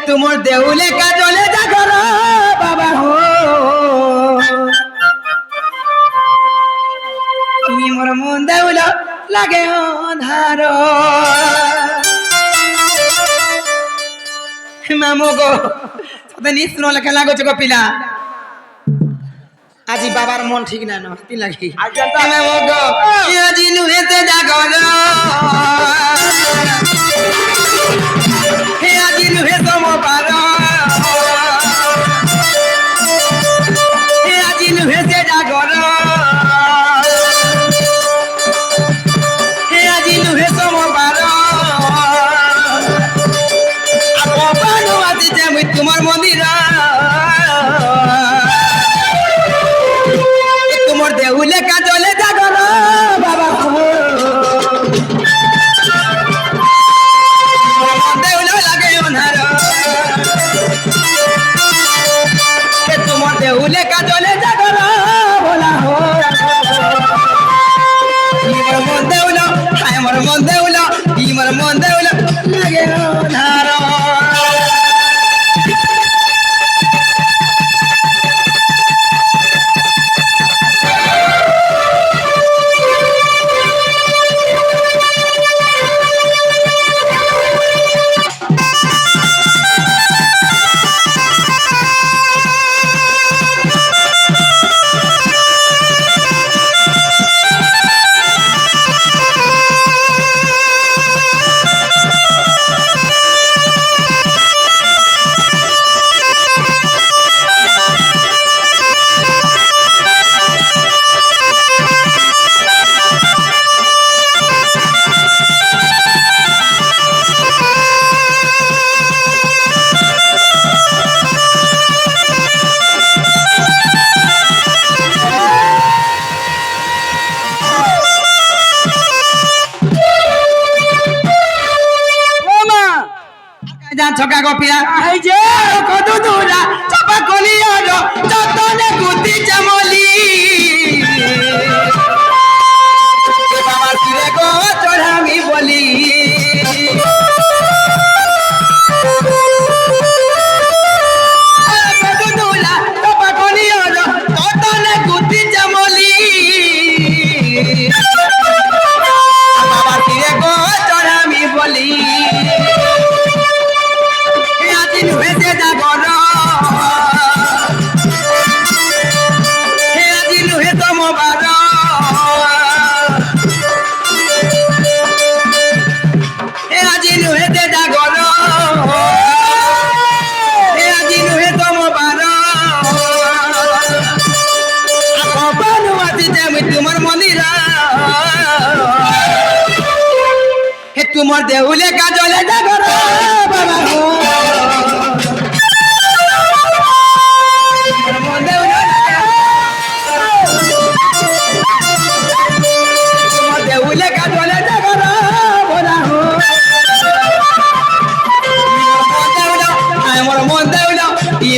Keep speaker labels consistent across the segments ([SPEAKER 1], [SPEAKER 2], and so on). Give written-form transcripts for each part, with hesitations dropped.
[SPEAKER 1] तुमर देउले का जले जागर बाबा हो তুমি মোর মন দেউল লাগে অন্ধার মামু গো তবে নিশ্চয় লেখা লাগছে গো পিলা আজি বাবার মন ঠিক না নতি লাগি মামু গো আজি নুহেতে জাগর হে আজি নুহে সমবার হে আজি নুহেতে জাগর তোমার মন্দির তোমার দেউলে কাজলে জাগর বাবা দেউল লাগে অনার তোমার দেউলে কাজলে জাগর বলা হো মন দেউল আমার মন দেউল ইমার মন দেউল লাগে অনার ছকা গপিয়া এই যে কত দূরা চাপা কলিয়ার যতনে গুতি চামলি বাবা কিরে গো চড়ামি বলি কত দূরা চাপা কলিয়ার যতনে গুতি চামলি বাবা কিরে গো চড়ামি বলি নুহেতে জাগর হে আজি নুহে তমবার হে আজি নুহেতে জাগর হে আজি নুহে তমবার আপনু আজিতে আমি তোমার মন্দির হে তোমার দেউলে কাজলে জাগর বাবা হো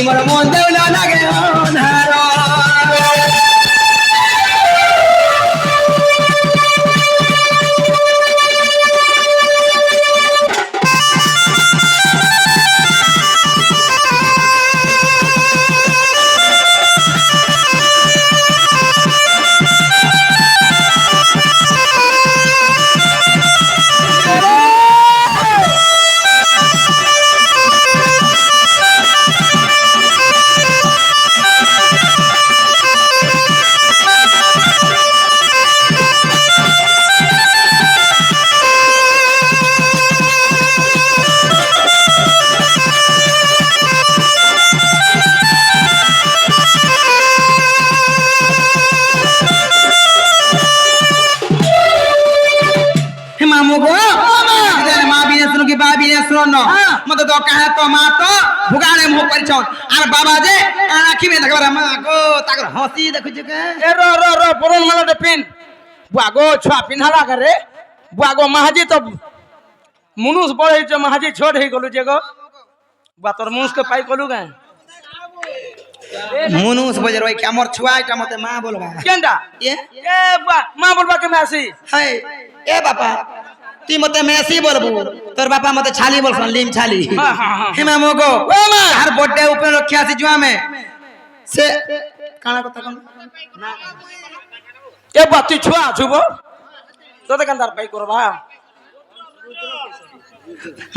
[SPEAKER 1] মোর মন দেউল লাগে অন্ধার मत तो कहे तो मा तो भुगाने मुह परिछन आर बाबा जे आखि में देखबार मा गो ताकर हंसी देखु जे के
[SPEAKER 2] ए रो रो रो परन माला दे पिन बुआगो छुआ पिन्हाला करे बुआगो महाजी तो मुनुस बड़े जे महाजी छोड़ हे गलु जे गो बुआ तोर मुनुस के पाई गलु गे
[SPEAKER 1] मुनुस बजर भाई हमर छुआ एटा मते मा बोलबा
[SPEAKER 2] केंदा ए बुआ मा बोलबा के मैं आसी
[SPEAKER 1] हाय ए बापा তুই মতে মেসি বলবু তোর বাপা মতে ছালি বলছন লিম ছালি
[SPEAKER 2] হ্যাঁ, হ্যাঁ, হ্যাঁ।
[SPEAKER 1] হে মামু গো
[SPEAKER 2] ও মা
[SPEAKER 1] আর বড়ে উপরে রক্ষা আছে জুয়া মে সে কানা কথা কোন
[SPEAKER 2] এ বাতি ছুয়া ছুব তোতে কান্দার পাই করবা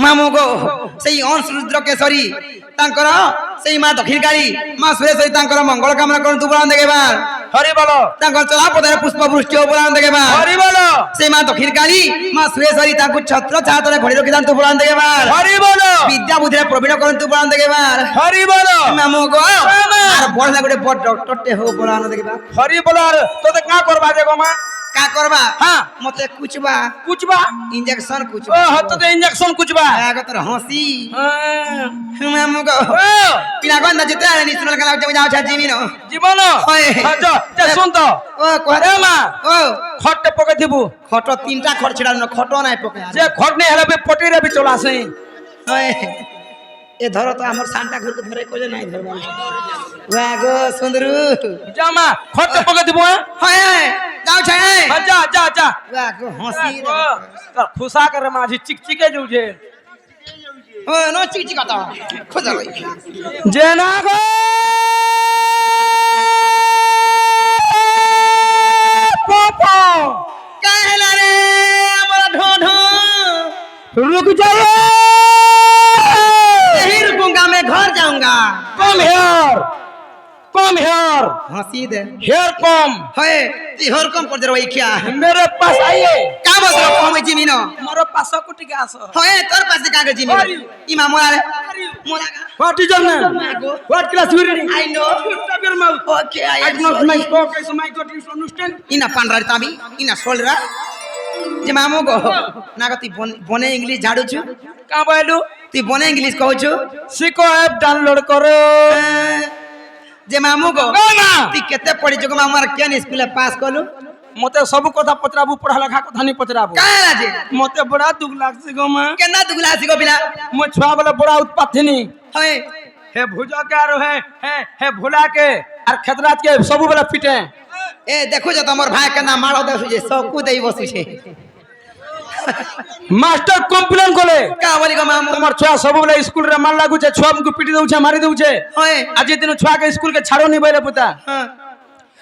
[SPEAKER 1] মামু গো সেই অংশ রুদ্র কেশরী তাঙ্কর সেই মা দক্ষিণ কালী মা সুরেশ্বরী তাঙ্কর মঙ্গল কামনা করন্তু বলান দেখেবার
[SPEAKER 2] হরি বলো
[SPEAKER 1] তাঙ্কর চলা পদরে পুষ্প বৃষ্টি বলান দেখেবার
[SPEAKER 2] হরি বলো
[SPEAKER 1] সেই মা দক্ষিণ কালী মা সুরেশ্বরী তাঙ্কু ছত্র ছাতরে ঘড়ি রক্ষি দান্তু বলান দেখেবার
[SPEAKER 2] হরি বলো
[SPEAKER 1] বিদ্যা বুদ্ধিরে প্রবীণ করন্তু বলান দেখেবার
[SPEAKER 2] হরি বলো
[SPEAKER 1] মামু গো আর বড় না গোটে বড় ডক্টর টে হো বলান দেখেবার
[SPEAKER 2] হরি বলো আর তোতে কা করবা যে গো মা
[SPEAKER 1] কা করবা
[SPEAKER 2] হ্যাঁ
[SPEAKER 1] মতে কুচবা
[SPEAKER 2] কুচবা
[SPEAKER 1] ইনজেকশন
[SPEAKER 2] ও
[SPEAKER 1] কুচবা
[SPEAKER 2] হততে ইনজেকশন কুচবা
[SPEAKER 1] আগতর হাসি
[SPEAKER 2] হ্যাঁ।
[SPEAKER 1] মামু গো
[SPEAKER 2] ও
[SPEAKER 1] পিনা গন্ধ জিতে নি সুনল কালা যাও ছা জিমিনো
[SPEAKER 2] জীবন
[SPEAKER 1] ওই।
[SPEAKER 2] শুন তো
[SPEAKER 1] ও করে
[SPEAKER 2] এ মা
[SPEAKER 1] ও
[SPEAKER 2] খটতে পকে দিব
[SPEAKER 1] খট তিনটা খট ছিড়াল না খট নাই পকে
[SPEAKER 2] যে খট নেই হেলে পটিরে বি চলা আসে
[SPEAKER 1] ওই এ ধরো তো আমার সানটা ঘুরতে ধরে কইলে নাই ধরবা ওয়া গো সুন্দরু
[SPEAKER 2] যা মা খটতে পকে দিব
[SPEAKER 1] হয় যাও ছা
[SPEAKER 2] যা যা যা
[SPEAKER 1] ওয়া গো হাসি
[SPEAKER 2] তোর খুশা করে মাঝি চিকচিকে যাউছে
[SPEAKER 1] ও নো চিক চিক কথা খোঁজা লই
[SPEAKER 2] যে না গো পাপা
[SPEAKER 1] কাহেলা রে আমার ঢো ঢো
[SPEAKER 2] रुक जाओ
[SPEAKER 1] यही रुकूंगा मैं घर जाऊंगा
[SPEAKER 2] कम हेयर
[SPEAKER 1] हंसी दे
[SPEAKER 2] हेयर कम
[SPEAKER 1] होए ती हर कम कर दे रही क्या
[SPEAKER 2] मेरे पास आइए
[SPEAKER 1] का बस रो कम जिमीनो
[SPEAKER 2] मोरो पास कुटी के आसो
[SPEAKER 1] होए तोर पास का के जिमीनो इमा मोला रे मोला
[SPEAKER 2] what is your name what class you reading
[SPEAKER 1] I know
[SPEAKER 2] Stop your mouth.
[SPEAKER 1] Okay I
[SPEAKER 2] I do not like talk as my God you understand.
[SPEAKER 1] इना पांडरा ताबी इना सोलरा जे मामू गो नागती बने इंग्लिश झाड़ू छु
[SPEAKER 2] का बोलू
[SPEAKER 1] ती बने इंग्लिश कहू छु
[SPEAKER 2] सिको ऐप डाउनलोड करो
[SPEAKER 1] जे मामू गो
[SPEAKER 2] ना
[SPEAKER 1] ती केते पड़ी जको मामार केन स्कूल पास कलु
[SPEAKER 2] मते सब कथा पचराबू पढ़ा लिखा कथा नहीं पचराबू
[SPEAKER 1] काहे जे
[SPEAKER 2] मते बड़ा दुख लागसे गो मां
[SPEAKER 1] केना दुगला सिको बिना
[SPEAKER 2] मो छुआ वाला बड़ा उत्पाथिनी
[SPEAKER 1] होए
[SPEAKER 2] हे भुजा के आरो हे भुला के और खतरात के सब वाला पिटे
[SPEAKER 1] ए देखो जो तमर भाई के नाम मारो देसु जे सबकु देई बसु छे
[SPEAKER 2] मास्टर कंप्लेन कोले
[SPEAKER 1] का बोली गो मामू
[SPEAKER 2] তোমার ছুয়া सब वाला स्कूल रे मार लागू छे छुआ हमको पिटी दउ छे मारी दउ छे
[SPEAKER 1] होए
[SPEAKER 2] आज दिन छुआ के स्कूल के छाड़ो नहीं बैले पुता
[SPEAKER 1] हां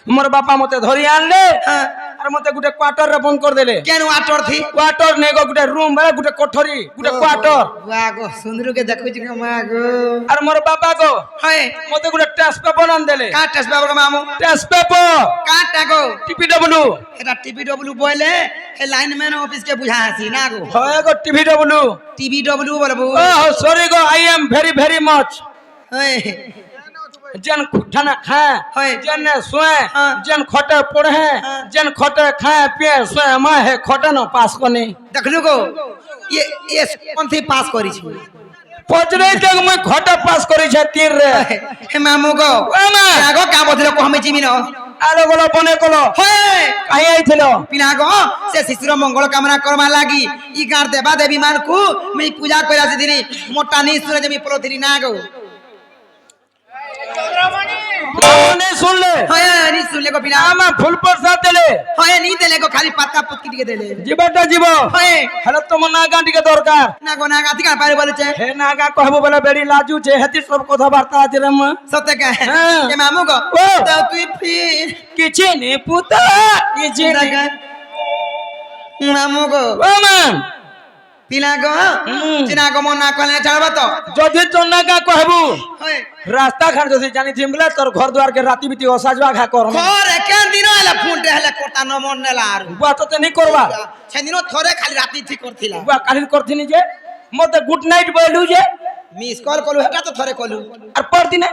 [SPEAKER 2] मोर बापा मते धरी आनले
[SPEAKER 1] हां
[SPEAKER 2] और मते गुटे क्वार्टर रे बंद कर देले
[SPEAKER 1] केन आटर थी
[SPEAKER 2] क्वार्टर ने गो गुटे रूम वाला गुटे कोठरी गुटे क्वार्टर
[SPEAKER 1] वाह गो सुंदरू के देखु छी मा गो
[SPEAKER 2] और मोर बापा को
[SPEAKER 1] होए
[SPEAKER 2] मते गुटे टेस्ट पेपर आन देले
[SPEAKER 1] का टेस्ट बाबू मामू
[SPEAKER 2] टेस्ट पेपर
[SPEAKER 1] का टागो
[SPEAKER 2] टीपीडब्ल्यू
[SPEAKER 1] एटा टीपीडब्ल्यू बोले ए लाइनमैन ऑफिस के बुझा हसी ना गो
[SPEAKER 2] होए गो टीपीडब्ल्यू
[SPEAKER 1] टीपीडब्ल्यू बोलबू
[SPEAKER 2] oh sorry go I am very much
[SPEAKER 1] होए
[SPEAKER 2] जन खाना खाए
[SPEAKER 1] होए
[SPEAKER 2] जन सोए
[SPEAKER 1] हाँ।
[SPEAKER 2] जन खटे पढ़े
[SPEAKER 1] हाँ।
[SPEAKER 2] जन खटे खाए पिए सोए माँ है खटे न पास करनी
[SPEAKER 1] देखलु गो ये कौन थी पास करी छी
[SPEAKER 2] पचरे तक मैं खटे पास करी छे तीर रे
[SPEAKER 1] हे मामू गो
[SPEAKER 2] ओ माँ
[SPEAKER 1] आगो का बोथले को हमें जिमिनो
[SPEAKER 2] आलो गोलो बने कोलो
[SPEAKER 1] होए
[SPEAKER 2] काहे आइथिलो
[SPEAKER 1] पिनागो से शिशुर मंगल कामना करमा लागी ई गार देवा देवी मान को मैं पूजा करा से दिनी मोटा नी सुने जमी पलोथिनी ना गो
[SPEAKER 2] नहीं सुन ले
[SPEAKER 1] होए नी सुन ले को पिना
[SPEAKER 2] आमा फुल प्रसाद देले
[SPEAKER 1] होए नी देले को खाली पत्ता पुतकी के देले
[SPEAKER 2] जीवटा जीव
[SPEAKER 1] होए
[SPEAKER 2] हेलो तुम नागा टिके दरकार
[SPEAKER 1] ना गो ना गाती का पारे बोले छे
[SPEAKER 2] हे नागा कहबो बोले बेड़ी लाजू छे हेती सब कथा वार्ता आज रे म
[SPEAKER 1] सत्य का है
[SPEAKER 2] हाँ।
[SPEAKER 1] के मामू गो
[SPEAKER 2] ओ।
[SPEAKER 1] तो तू फिर
[SPEAKER 2] किछि ने पुता किछि ने
[SPEAKER 1] मामू गो
[SPEAKER 2] ओ मान
[SPEAKER 1] पिना गो चिना गो मना कहले चलबा तो
[SPEAKER 2] जदि तो नागा कहबू
[SPEAKER 1] होए
[SPEAKER 2] रास्ता घाट जदि जानी थिमले तोर घर द्वार के राती बिती ओसाजवा घा कर
[SPEAKER 1] खोरे के दिन हला फुंटे हला कोटा न मन नेला आरो
[SPEAKER 2] बुआ तो नहीं करबा
[SPEAKER 1] छे दिनो थोड़े खाली राती थी करथिला
[SPEAKER 2] बुआ काली करथिनी जे मते गुड नाइट बोलू जे
[SPEAKER 1] मिस कॉल कलु हेटा तो थोड़े कलु
[SPEAKER 2] और पर दिने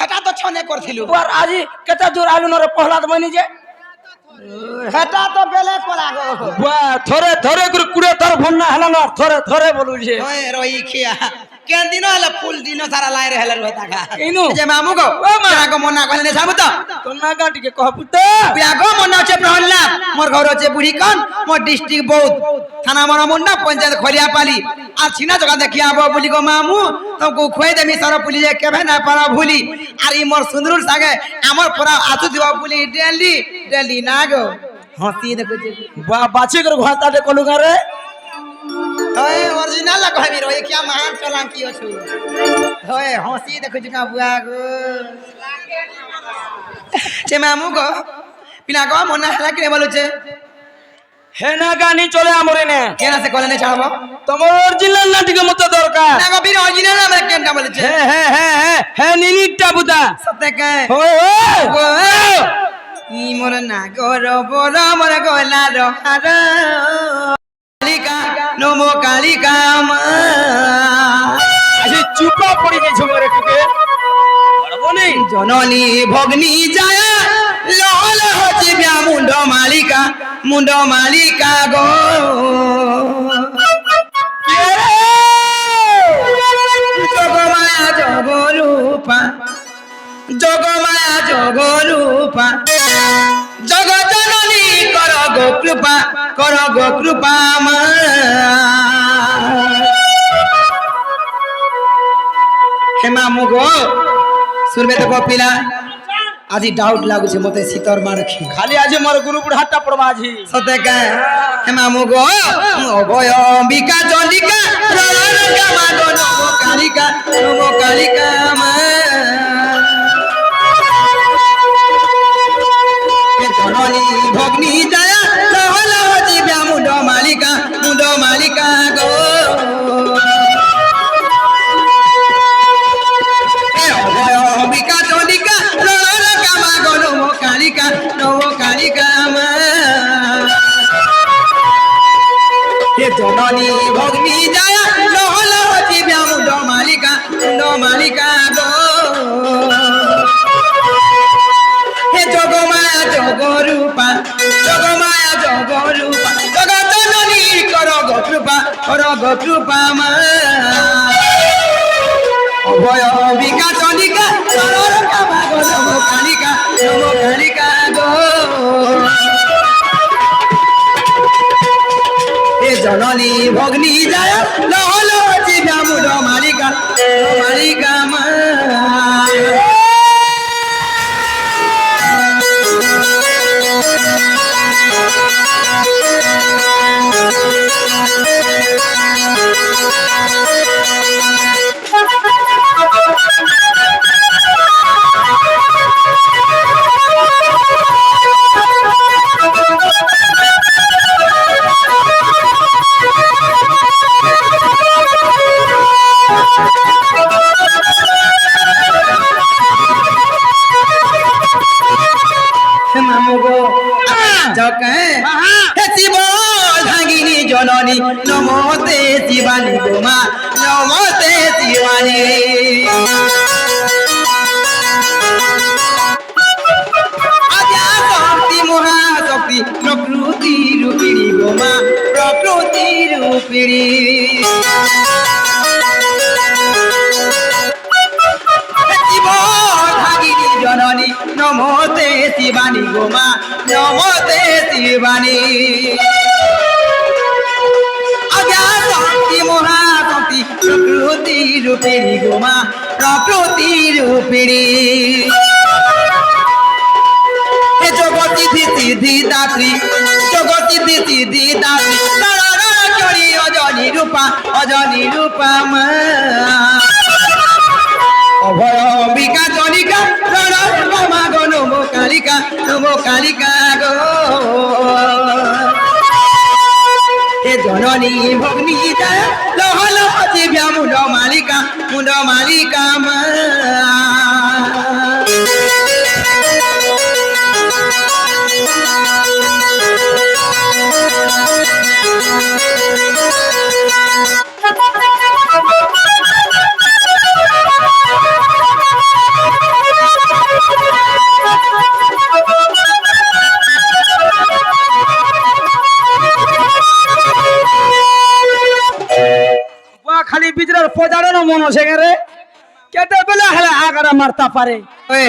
[SPEAKER 1] हेटा तो छने करथिलु
[SPEAKER 2] बुआ आज केता जोर आलू नरे पहलाद बनी जे
[SPEAKER 1] हेटा तो बेले कोला गो
[SPEAKER 2] बुआ थोरे थोरे कुड़े थोर भुन्ना हला न थोरे थोरे बोलू जे
[SPEAKER 1] ओए रोई खिया के दिन हला फुल दिनो सारा लाए रहला रहता का
[SPEAKER 2] इनु
[SPEAKER 1] जे मामू गो
[SPEAKER 2] ओ मा।
[SPEAKER 1] चिना गो मना कहले छाबु तो
[SPEAKER 2] तो नागा टिके कहबू तो
[SPEAKER 1] बिया गो मना छे प्रहल्ला मोर घर छे बुढ़ी कन मोर डिस्ट्रिक्ट बौद्ध थाना मोर मुंडा पंचायत खलिया पाली आ छिना जगह देखिया बो बुली गो मामू तुमको खोई देमी सारा पुली जे केबे ना पारा भूली आर ई मोर सुंदरुल सागे हमर पूरा आतु दिवा पुली डेली ना गो हंसी देखो जे
[SPEAKER 2] बुआ बाची कर घाता दे कोलू रे
[SPEAKER 1] হয়ে অরিজিনাল কহবি রয়ে কিয়া মহান চলাং কি অছু হয়ে হসি দেখুছি না বুয়া গো সে মামু গো পিলা গো মনে হেলা কি বলুছে
[SPEAKER 2] হেনা গানি চলে আমরে নে
[SPEAKER 1] কেন সে কলেনে ছাড়বো
[SPEAKER 2] তোমার অরিজিনাল নাটিকে মতো দরকার
[SPEAKER 1] না গো বীর অরিজিনাল আমরা কেনটা বলেছে
[SPEAKER 2] হ্যাঁ নিনিটা বুদা
[SPEAKER 1] সত্যি কে
[SPEAKER 2] ওই
[SPEAKER 1] ই মোর না গর বড় মোর গলা রহার কালিকা নমো কালিকা মা
[SPEAKER 2] আজ চুপা পড়ে গেছো মরে টুকে পারবো নেই
[SPEAKER 1] জননী ভগ্নী যায় লহল হচ্ছে ব্যামুণ্ড মুণ্ড মালিকা গো জগমায়া জগরূপা জগমায়া জগরূপা জগজননী কর গো কৃপা মা হে মামু গো শুনবে তো কপিলা আজি ডাউট লাগুছে মতে শীতর মারখি
[SPEAKER 2] খালি আজ মোর গুরু বুড়াটা পড়বা আজি
[SPEAKER 1] সতে কা হে মামু গো অভয় অম্বিকা চন্ডিকা রণরঙ্গা মা গো নমো কালিকা মা হে জননী ভগ্নী যায় লহল জীব্যা মুণ্ড মালিকা গো হে অভয় অম্বিকা চন্ডিকা রণরঙ্গা মা গো নমো কালিকা মা হে জননী ভগ্নী যায় লহল জীব্যা মুণ্ড মালিকা গো হে জগমায়া জগরূপা জগজননী কর গো কৃপা মা অভয় অম্বিকা চন্ডিকা রণরঙ্গা মা গো নমো কালিকা গো হে জননী ভগ্নী যায় লহল জীব্যা মুণ্ড মালিকা মা মামু গো জকে হে শিব ধাঙ্গিনী জননী নমস্তে শিবানী গো মা নমস্তে শিবানী আদ্যা শক্তি মহাশক্তি প্রকৃতি রূপিণী গো মা প্রকৃতি রূপিণী জননী নমস্তে শিবানী গো মা নমস্তে শিবানী আজ্ঞা শক্তি মহাশক্তি প্রকৃতি রূপিণী গো মা প্রকৃতি রূপিণী হে জগতি সিদ্ধি দাত্রী চরি অজনী রূপা মা অভয় অম্বিকা চন্ডিকা রণরঙ্গা মা গো নমো কালিকা গো হে জননী ভগ্নী যায় লহল জীব্যা মুণ্ড মালিকা মা
[SPEAKER 2] খালি বিজরার পজারও মন আছে রে কেটে বলে হেলা আগারা মারতা পারে
[SPEAKER 1] ওই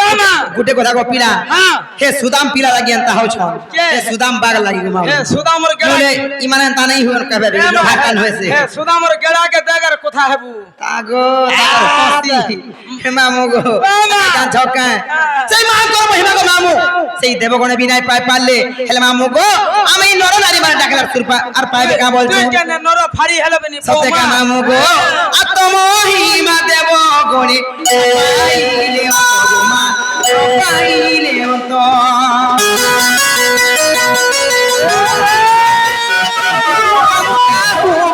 [SPEAKER 2] ও মা
[SPEAKER 1] গুটে কথা গো পিলা
[SPEAKER 2] হ্যাঁ
[SPEAKER 1] হে সুদাম পিলা লাগি আনতা হও ছন
[SPEAKER 2] কে?
[SPEAKER 1] হে সুদাম বাগ লাগি গো মামু
[SPEAKER 2] হে সুদামর গেড়া
[SPEAKER 1] নলে ইমানে তা নাই হুন কবে ভাকান হয়েছে
[SPEAKER 2] হে সুদামর গেড়া কে দেগার কথা হেবু
[SPEAKER 1] তাগো তাগর হস্তি হে মামু গো গান ছকা সেই মা তোর মহিমা গো মামু সেই দেবগণে বিনায় পাই পারলে হেলে মামু গো আমি নর নারী মানে ডাকলার সুরপা আর পাইবে কা বলছে
[SPEAKER 2] তুই কেন নর ফাড়ি হেলবে নি
[SPEAKER 1] সত্যি কা মামু গো আত্মমহিমা দেবগণে পাইলে অগমা পাইলে অন্ত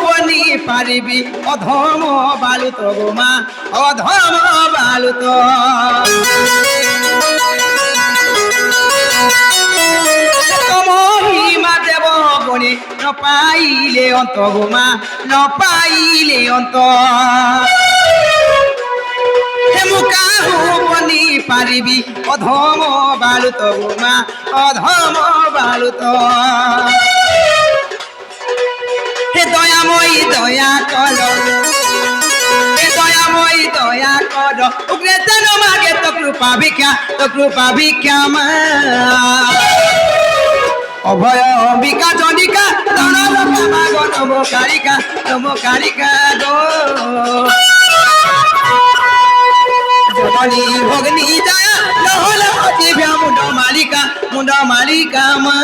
[SPEAKER 1] বনি পারিবি অধম বালুত গোমা অধম বালুত মহিমা দেব গণে নপাইলে অন্ত গোমা নপাইলে অন্ত হেমুকাহু বনি পারিবি অধম বালুত গোমা অধম বালুত হে দয়াময়ী দয়া কর হে দয়াময়ী দয়া কর উগ্রে তেন মাগে তো কৃপা ভিক্ষা মা অভয় অম্বিকা জনিকা তনলোকা মাগ নমকারিকা গো জননী ভগ্নী দয়া নহল দিব্যা মুন্ড মালিকা মা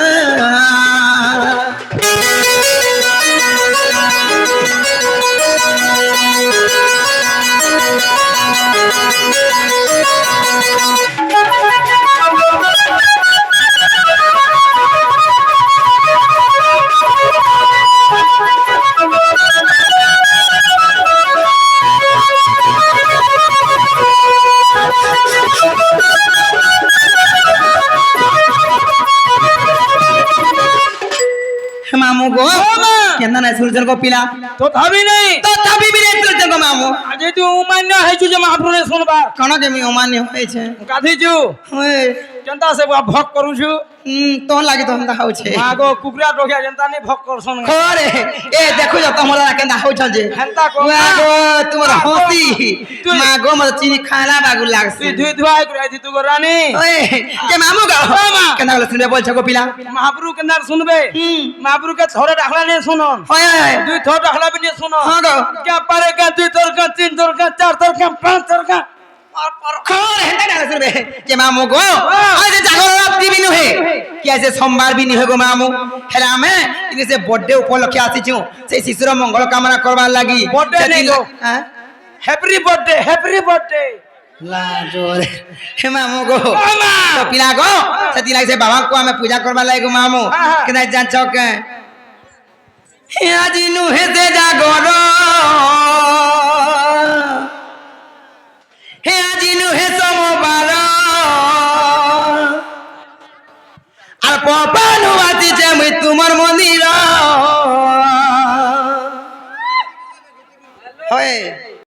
[SPEAKER 1] মামু গো কেন না সূর্যর গো পিলা
[SPEAKER 2] তো ভাবি নাই
[SPEAKER 1] তো তবি বিরে সূর্যর গো মামু
[SPEAKER 2] আজ তুই উমান্য হইছু যে মহাপ্রভু শুনবা
[SPEAKER 1] কোন যে মি অমান্য হয়েছে
[SPEAKER 2] গাধিছু
[SPEAKER 1] ওই
[SPEAKER 2] কেনতা সে ভক করুছু
[SPEAKER 1] তো লাগি তো হন্দা হচ্ছে
[SPEAKER 2] মাগো কুকুরা ডোকিয়া যেনতা নি ভক করছন
[SPEAKER 1] খরে এ দেখো যা তোমরা কেন্দা হউছ যে
[SPEAKER 2] হেনতা কো
[SPEAKER 1] মাগো তোমার হসি
[SPEAKER 2] তুই-
[SPEAKER 1] মাগো মত চিনি খানা বাগু লাগছে
[SPEAKER 2] তুই ধুই ধুয়াই করে আইছি তুই রানী
[SPEAKER 1] ওই যে মামু গো
[SPEAKER 2] মা।
[SPEAKER 1] কেন্দা বলে শুনে বলছ গো পিলা
[SPEAKER 2] মহাপ্রভু কেনতা শুনবে মহাপ্রভু কে থরে ডাকলা নে শুনন
[SPEAKER 1] হয় হয়
[SPEAKER 2] দুই থর ডাকলা বিনে শুনো
[SPEAKER 1] হ্যাঁ গো
[SPEAKER 2] কে পারে কে দুই থর কে তিন থর কে চার থর কে পাঁচ থর কে
[SPEAKER 1] খরে হেন্দা না শুনবে যে মামু গো আজ জাগর রাত্রি বিনু হে কি আছে সোমবার বিনি হে গো মামু হেলা আমি ইনি সে বর্থডে উপলক্ষে আসিছু সেই শিশুর মঙ্গল কামনা করবার লাগি
[SPEAKER 2] Birthday নেই গো।
[SPEAKER 1] হ্যাঁ
[SPEAKER 2] হ্যাপি বার্থডে
[SPEAKER 1] লাজোরে হে মামু গো
[SPEAKER 2] মামা।
[SPEAKER 1] তো পিলা গো সেতি লাগি সে বাবা को हमें पूजा करबा लागे गो मामू
[SPEAKER 2] हाँ।
[SPEAKER 1] के नहीं जान चौक हे আজি नु हे से जागर हे আজি नु हे सोमवार আর পপানু আতি যে মই তোমার মন্দির হয়